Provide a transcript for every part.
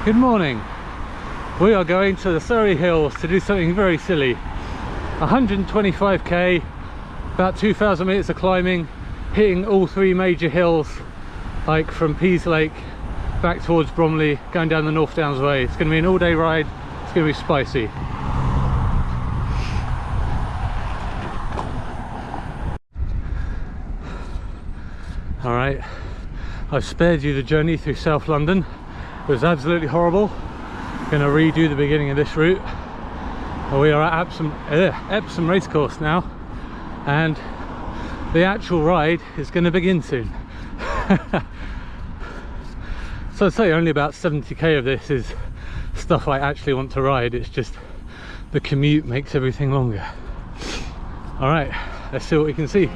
Good morning. We are going to the Surrey Hills to do something very silly. 125k, about 2,000 meters of climbing, hitting all three major hills, like from Pease Lake back towards Bromley, going down the North Downs way. It's going to be an all-day ride. It's going to be spicy. All right, I've spared you the journey through South London. It was absolutely horrible. Going to redo the beginning of this route. We are at Epsom Racecourse now, and the actual ride is going to begin soon. So I'd say only about 70k of this is stuff I actually want to ride. It's just the commute makes everything longer. All right, let's see what we can see.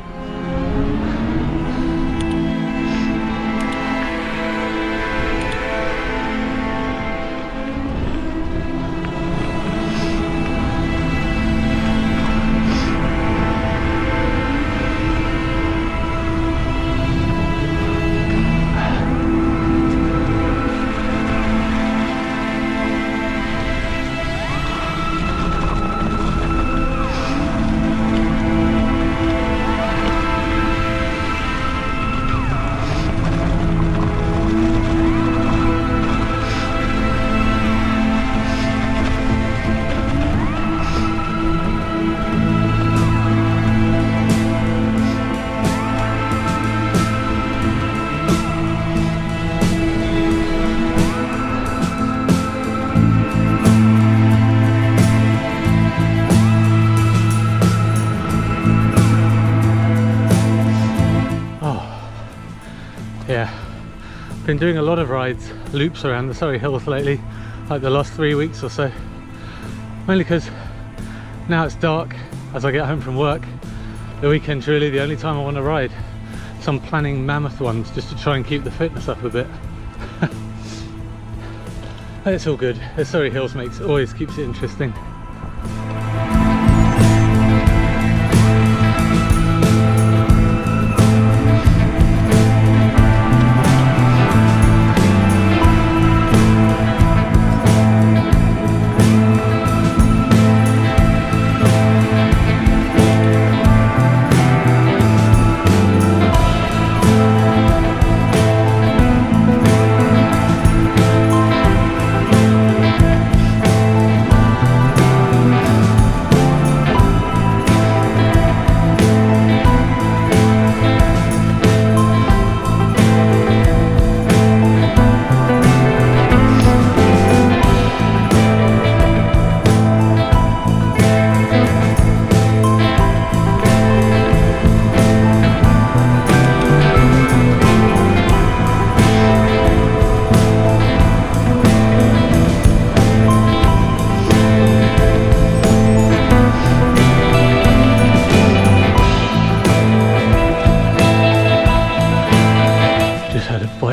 Yeah, been doing a lot of rides, loops around the Surrey Hills lately, like the last 3 weeks or so. Mainly because now it's dark as I get home from work. The weekend's really the only time I want to ride. So I'm planning mammoth ones just to try and keep the fitness up a bit. It's all good. The Surrey Hills always keeps it interesting.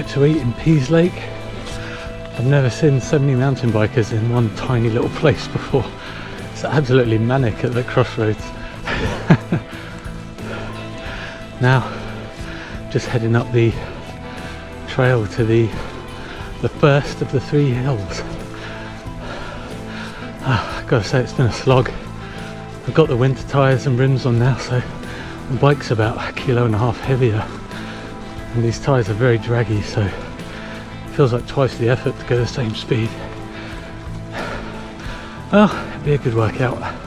To eat in Pease Lake. I've never seen so many mountain bikers in one tiny little place before. It's absolutely manic at the crossroads. Now just heading up the trail to the first of the three hills. I've got to say, it's been a slog. I've got the winter tyres and rims on now, so the bike's about 1.5 kilos heavier. And these tyres are very draggy, so it feels like twice the effort to go the same speed. Well, it'll be a good workout.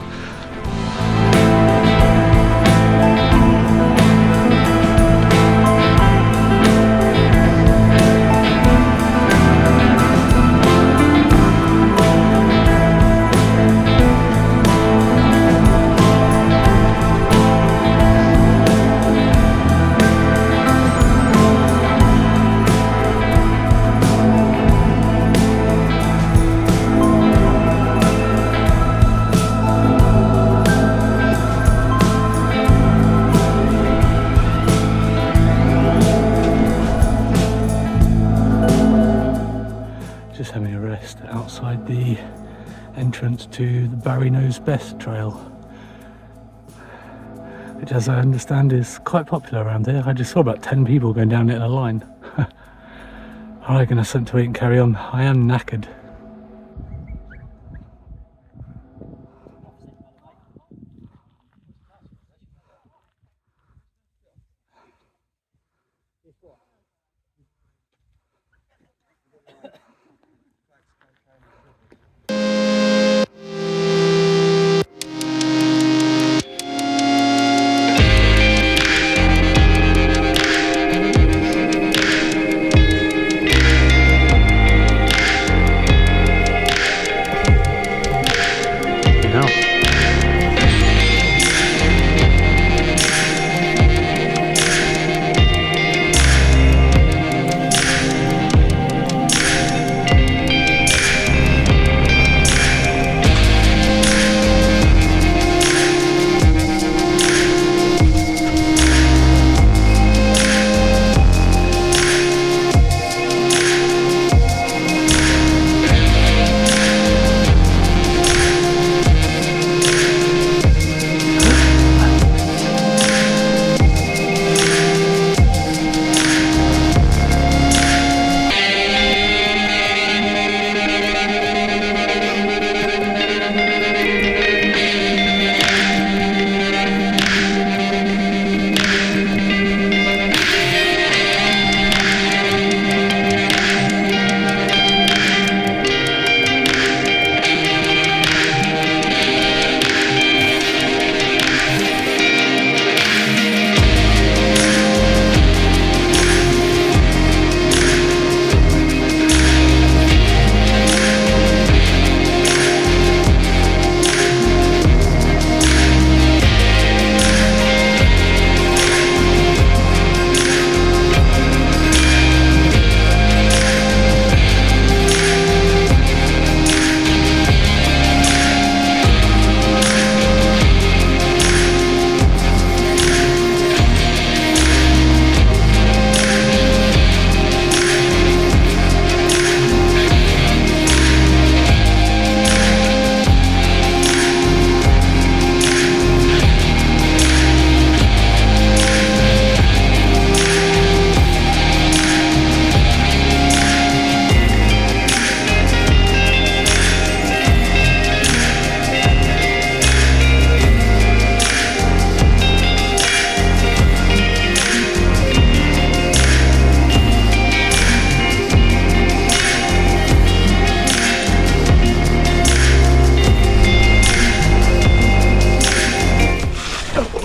Having a rest outside the entrance to the Barry Knows Best trail, which, as I understand, is quite popular around here. I just saw about 10 people going down it in a line. Alright, gonna something to eat and carry on. I am knackered.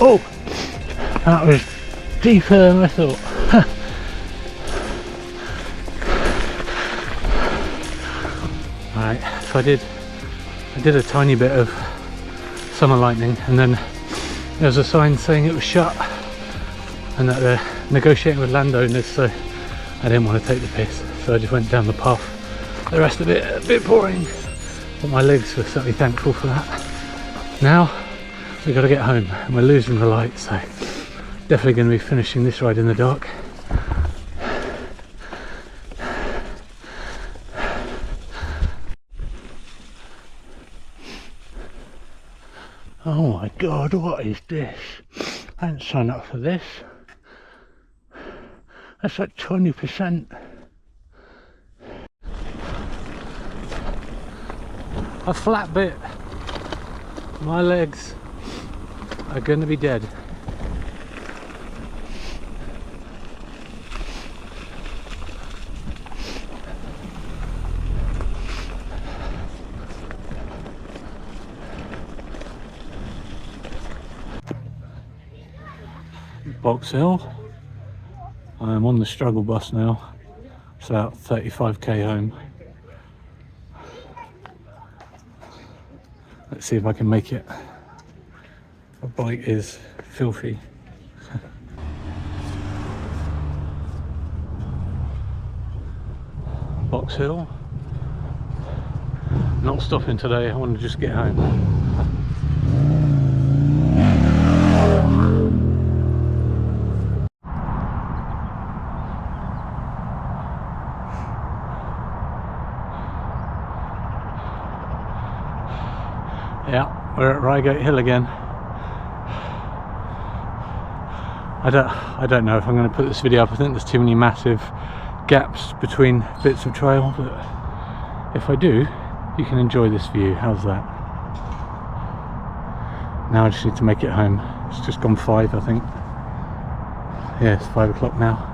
Oh, that was deeper than I thought. Right, so I did a tiny bit of summer lightning, and then there was a sign saying it was shut and that they're negotiating with landowners, so I didn't want to take the piss, so I just went down the path. The rest of it a bit boring, but my legs were certainly thankful for that. Now we've got to get home and we're losing the light, so definitely going to be finishing this ride in the dark. Oh my god, what is this? I didn't sign up for this. That's like 20%. A flat bit. My legs are going to be dead. Box Hill. I'm on the struggle bus now. It's about 35k home. Let's see if I can make it. The bike is filthy. Box Hill. Not stopping today, I want to just get home. Yeah, we're at Reigate Hill again. I don't know if I'm going to put this video up. I think there's too many massive gaps between bits of trail, but if I do, you can enjoy this view. How's that? Now I just need to make it home. It's just gone 5, I think. Yeah, it's 5 o'clock now.